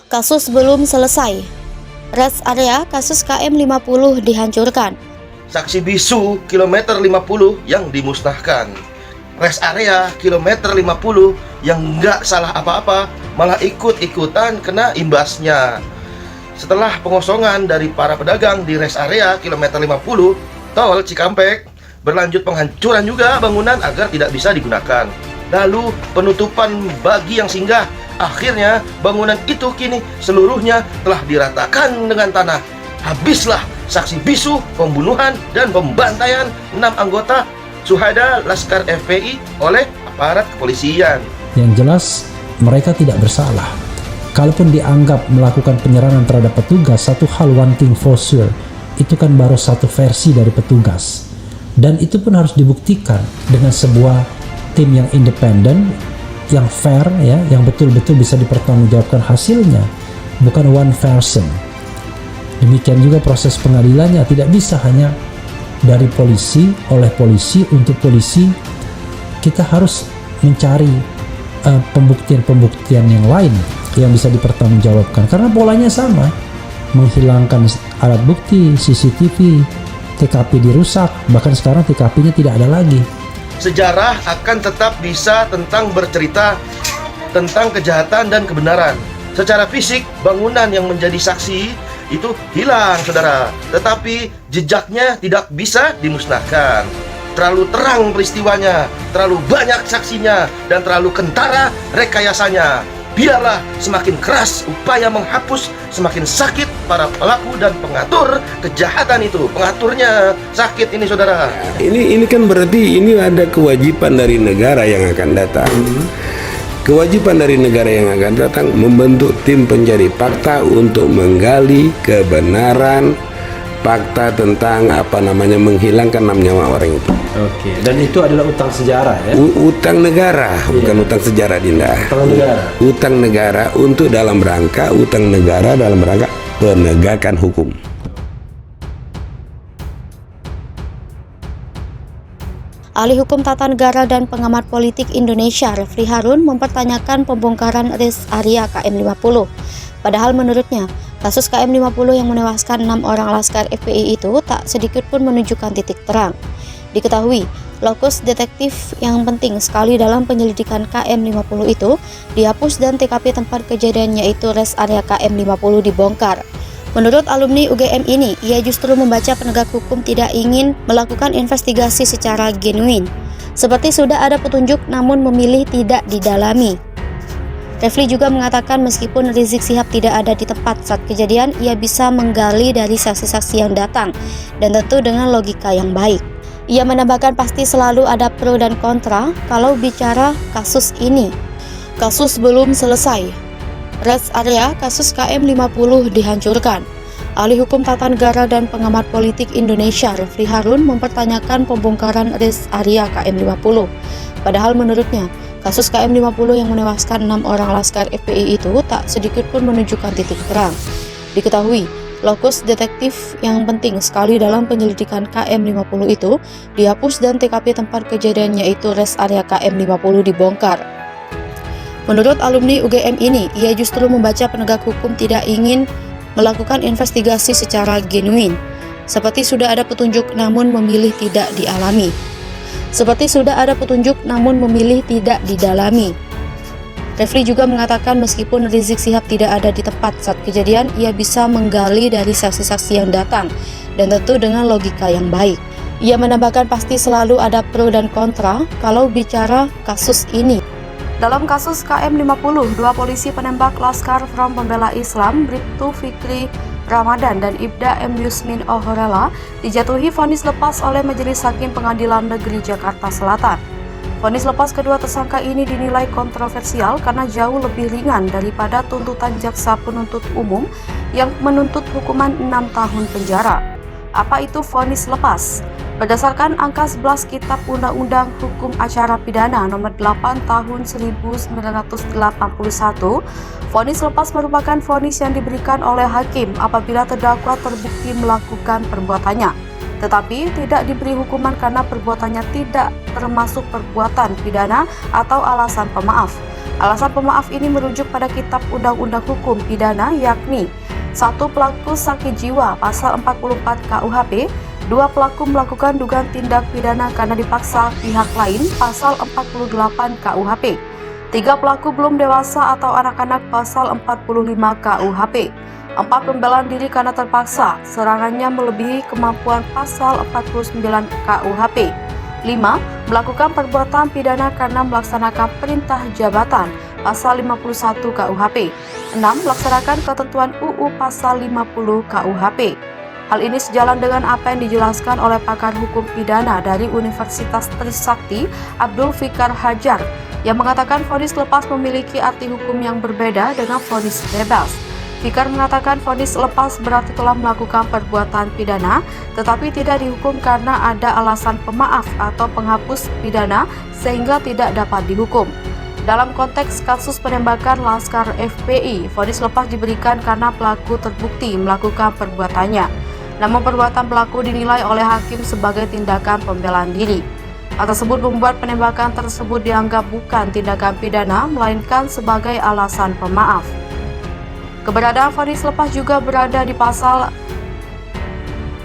Kasus belum selesai. Rest area kasus KM50 dihancurkan. Saksi bisu kilometer 50 yang dimusnahkan. Rest area kilometer 50 yang nggak salah apa-apa malah ikut-ikutan kena imbasnya. Setelah pengosongan dari para pedagang di rest area kilometer 50 tol Cikampek, berlanjut penghancuran juga bangunan agar tidak bisa digunakan. Lalu penutupan bagi yang singgah. Akhirnya bangunan itu kini seluruhnya telah diratakan dengan tanah. Habislah saksi bisu pembunuhan dan pembantaian 6 anggota Syuhada Laskar FPI oleh aparat kepolisian. Yang jelas mereka tidak bersalah. Kalaupun dianggap melakukan penyerangan terhadap petugas, satu hal one thing for sure, itu kan baru satu versi dari petugas. Dan itu pun harus dibuktikan dengan sebuah tim yang independen, yang fair, ya, yang betul-betul bisa dipertanggungjawabkan hasilnya, bukan one person. Demikian juga proses pengadilannya tidak bisa hanya dari polisi, oleh polisi, untuk polisi. Kita harus mencari pembuktian-pembuktian yang lain yang bisa dipertanggungjawabkan, karena polanya sama, menghilangkan alat bukti, CCTV, TKP dirusak, bahkan sekarang TKP-nya tidak ada lagi. Sejarah akan tetap bisa bercerita tentang kejahatan dan kebenaran. Secara fisik, bangunan yang menjadi saksi itu hilang, saudara. Tetapi jejaknya tidak bisa dimusnahkan. Terlalu terang peristiwanya, terlalu banyak saksinya, dan terlalu kentara rekayasanya. Biarlah semakin keras upaya menghapus, semakin sakit para pelaku dan pengatur kejahatan itu. Pengaturnya sakit ini, saudara. Ini kan berarti ini ada kewajiban dari negara yang akan datang. Kewajiban dari negara yang akan datang membentuk tim pencari fakta untuk menggali kebenaran fakta tentang menghilangkan 6 nyawa orang itu. Oke, dan itu adalah utang sejarah, ya? Utang negara, bukan utang sejarah, Dinda. Utang negara. Utang negara untuk dalam rangka penegakan hukum. Ahli Hukum Tata Negara dan Pengamat Politik Indonesia, Refli Harun, mempertanyakan pembongkaran rest area KM50. Padahal menurutnya, kasus KM50 yang menewaskan 6 orang Laskar FPI itu tak sedikit pun menunjukkan titik terang. Diketahui, lokus detektif yang penting sekali dalam penyelidikan KM50 itu dihapus dan TKP tempat kejadian yaitu rest area KM50 dibongkar. Menurut alumni UGM ini, ia justru membaca penegak hukum tidak ingin melakukan investigasi secara genuin. Seperti sudah ada petunjuk namun memilih tidak didalami. Refli juga mengatakan meskipun Rizik Syihab tidak ada di tempat saat kejadian, ia bisa menggali dari saksi-saksi yang datang dan tentu dengan logika yang baik. Ia menambahkan pasti selalu ada pro dan kontra kalau bicara kasus ini. Kasus belum selesai. Rest area kasus KM50 dihancurkan. Ahli Hukum Tata Negara dan Pengamat Politik Indonesia, Refli Harun, mempertanyakan pembongkaran rest area KM50. Padahal menurutnya, kasus KM50 yang menewaskan 6 orang Laskar FPI itu tak sedikit pun menunjukkan titik terang. Diketahui, lokus detektif yang penting sekali dalam penyelidikan KM50 itu dihapus dan TKP tempat kejadian yaitu rest area KM50 dibongkar. Menurut alumni UGM ini, ia justru membaca penegak hukum tidak ingin melakukan investigasi secara genuin. Seperti sudah ada petunjuk namun memilih tidak dialami. Refli juga mengatakan meskipun Rizik Syihab tidak ada di tempat saat kejadian, ia bisa menggali dari saksi-saksi yang datang dan tentu dengan logika yang baik. Ia menambahkan pasti selalu ada pro dan kontra kalau bicara kasus ini. Dalam kasus KM50, 2 polisi penembak Laskar Front Pembela Islam, Bribtu Fikri Ramadan dan Ibda M. Yusmin Ohorela dijatuhi vonis lepas oleh Majelis Hakim Pengadilan Negeri Jakarta Selatan. Vonis lepas kedua tersangka ini dinilai kontroversial karena jauh lebih ringan daripada tuntutan jaksa penuntut umum yang menuntut hukuman 6 tahun penjara. Apa itu vonis lepas? Berdasarkan angka 11 Kitab Undang-Undang Hukum Acara Pidana nomor 8 tahun 1981, vonis lepas merupakan vonis yang diberikan oleh hakim apabila terdakwa terbukti melakukan perbuatannya, tetapi tidak diberi hukuman karena perbuatannya tidak termasuk perbuatan pidana atau alasan pemaaf. Alasan pemaaf ini merujuk pada Kitab Undang-Undang Hukum Pidana, yakni 1. Pelaku sakit jiwa pasal 44 KUHP, 2. Pelaku melakukan dugaan tindak pidana karena dipaksa pihak lain pasal 48 KUHP, 3. Pelaku belum dewasa atau anak-anak pasal 45 KUHP, 4. Pembelaan diri karena terpaksa, serangannya melebihi kemampuan pasal 49 KUHP, 5. Melakukan perbuatan pidana karena melaksanakan perintah jabatan pasal 51 KUHP, 6. Melaksanakan ketentuan UU pasal 50 KUHP. Hal ini sejalan dengan apa yang dijelaskan oleh pakar hukum pidana dari Universitas Trisakti, Abdul Fikar Hajar, yang mengatakan vonis lepas memiliki arti hukum yang berbeda dengan vonis bebas. Fikar mengatakan vonis lepas berarti telah melakukan perbuatan pidana, tetapi tidak dihukum karena ada alasan pemaaf atau penghapus pidana sehingga tidak dapat dihukum. Dalam konteks kasus penembakan Laskar FPI, vonis lepas diberikan karena pelaku terbukti melakukan perbuatannya. Namun perbuatan pelaku dinilai oleh hakim sebagai tindakan pembelaan diri. Hal tersebut membuat penembakan tersebut dianggap bukan tindakan pidana, melainkan sebagai alasan pemaaf. Keberadaan vonis lepas juga berada di pasal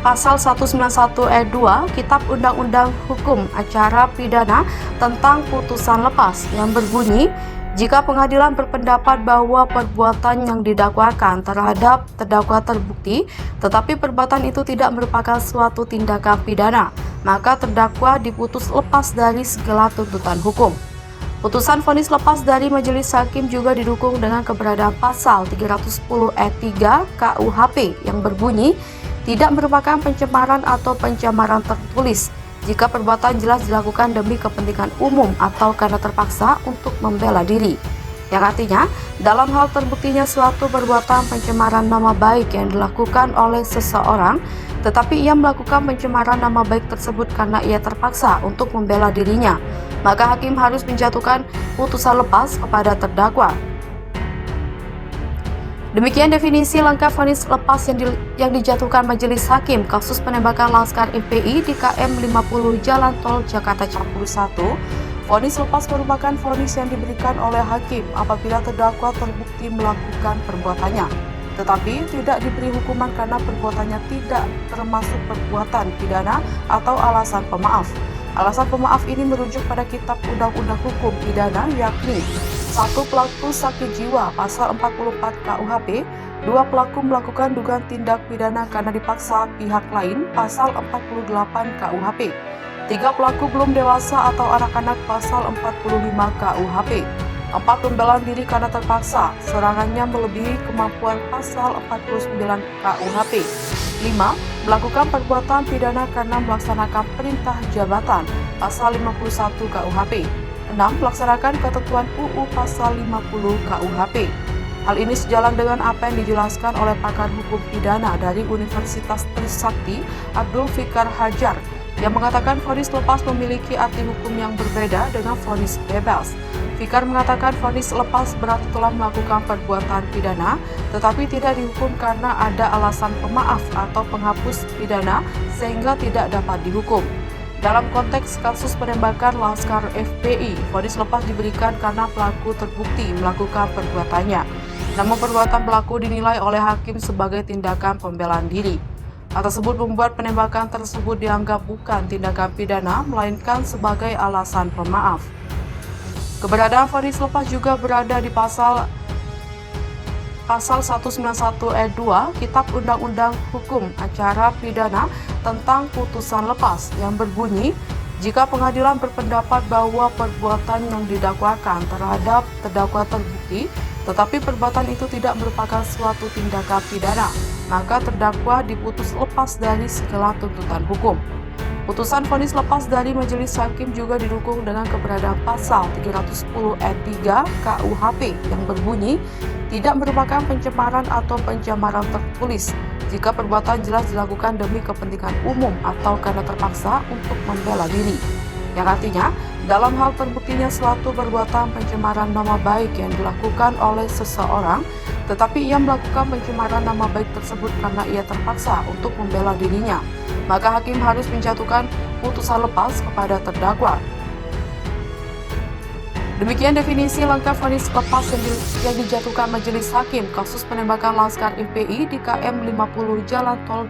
191 ayat 2 Kitab Undang-Undang Hukum Acara Pidana tentang putusan lepas yang berbunyi, jika pengadilan berpendapat bahwa perbuatan yang didakwakan terhadap terdakwa terbukti, tetapi perbuatan itu tidak merupakan suatu tindakan pidana, maka terdakwa diputus lepas dari segala tuntutan hukum. Putusan vonis lepas dari majelis hakim juga didukung dengan keberadaan pasal 310 ayat 3 KUHP yang berbunyi, tidak merupakan pencemaran atau pencemaran tertulis jika perbuatan jelas dilakukan demi kepentingan umum atau karena terpaksa untuk membela diri. Yang artinya, dalam hal terbuktinya suatu perbuatan pencemaran nama baik yang dilakukan oleh seseorang, tetapi ia melakukan pencemaran nama baik tersebut karena ia terpaksa untuk membela dirinya, maka hakim harus menjatuhkan putusan lepas kepada terdakwa. Demikian definisi lengkap vonis lepas yang dijatuhkan majelis hakim kasus penembakan Laskar FPI di KM 50 Jalan Tol Jakarta Cakung 1. Vonis lepas merupakan vonis yang diberikan oleh hakim apabila terdakwa terbukti melakukan perbuatannya, tetapi tidak diberi hukuman karena perbuatannya tidak termasuk perbuatan pidana atau alasan pemaaf. Alasan pemaaf ini merujuk pada Kitab Undang-Undang Hukum Pidana, yakni 1. Pelaku sakit jiwa pasal 44 KUHP, 2. Pelaku melakukan dugaan tindak pidana karena dipaksa pihak lain pasal 48 KUHP, 3. Pelaku belum dewasa atau anak-anak pasal 45 KUHP, 4. Pembelaan diri karena terpaksa, serangannya melebihi kemampuan pasal 49 KUHP, 5. Melakukan perbuatan pidana karena melaksanakan perintah jabatan pasal 51 KUHP, 6. Melaksanakan ketentuan UU pasal 50 KUHP. Hal ini sejalan dengan apa yang dijelaskan oleh pakar hukum pidana dari Universitas Trisakti, Abdul Fikar Hajar, yang mengatakan vonis lepas memiliki arti hukum yang berbeda dengan vonis bebas. Fikar mengatakan vonis lepas berarti telah melakukan perbuatan pidana, tetapi tidak dihukum karena ada alasan pemaaf atau penghapus pidana sehingga tidak dapat dihukum. Dalam konteks kasus penembakan Laskar FPI, vonis lepas diberikan karena pelaku terbukti melakukan perbuatannya. Namun perbuatan pelaku dinilai oleh hakim sebagai tindakan pembelaan diri. Hal tersebut membuat penembakan tersebut dianggap bukan tindakan pidana, melainkan sebagai alasan pemaaf. Keberadaan vonis lepas juga berada di pasal 191 ayat 2 Kitab Undang-Undang Hukum Acara Pidana tentang putusan lepas yang berbunyi, jika pengadilan berpendapat bahwa perbuatan yang didakwakan terhadap terdakwa terbukti, tetapi perbuatan itu tidak merupakan suatu tindakan pidana, maka terdakwa diputus lepas dari segala tuntutan hukum. Putusan vonis lepas dari majelis hakim juga didukung dengan keberadaan pasal 310 ayat 3 KUHP yang berbunyi, tidak merupakan pencemaran atau pencemaran tertulis jika perbuatan jelas dilakukan demi kepentingan umum atau karena terpaksa untuk membela diri. Yang artinya, dalam hal terbuktinya suatu perbuatan pencemaran nama baik yang dilakukan oleh seseorang, tetapi ia melakukan pencemaran nama baik tersebut karena ia terpaksa untuk membela dirinya, maka hakim harus menjatuhkan putusan lepas kepada terdakwa. Demikian definisi lengkap vonis lepas yang dijatuhkan Majelis Hakim kasus penembakan Laskar FPI di KM 50 Jalan Tol